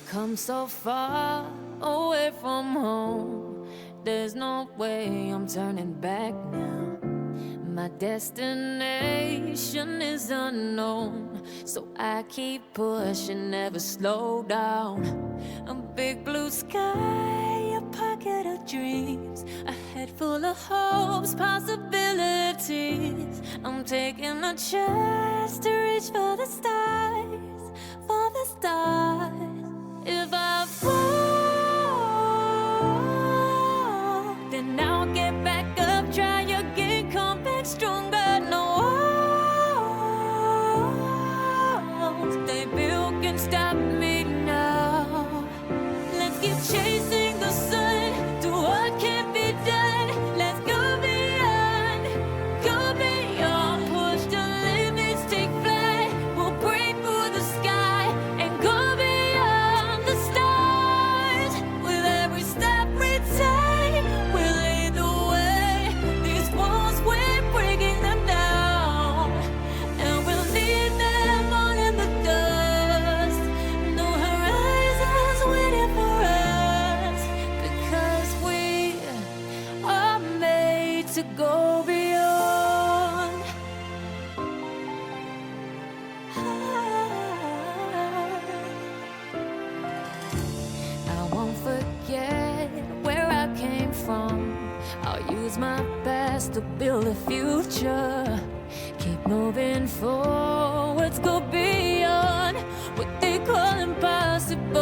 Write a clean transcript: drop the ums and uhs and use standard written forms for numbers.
come so far away from home. There's no way I'm turning back now. My destination is unknown, so I keep pushing, never slow down. A big blue sky, a pocket of dreams, a head full of hopes, possibilities. I'm taking a chance to reach for the stars, for the stars. If I fall, then I'll get back up, try again, come back stronger. No walls they built can stop me now. Let's keep chasing the sun, do what can't be done. Let's go beyond, push the limits, take flight. We'll break through the sky and go beyond the stars. With every step we take, we'll lead the way. These walls, we're breaking them down, and we'll leave them all in the dust. No horizons waiting for us, because we are made to go beyond. I won't forget where I came from. I'll use my best to build a future. Keep moving forward.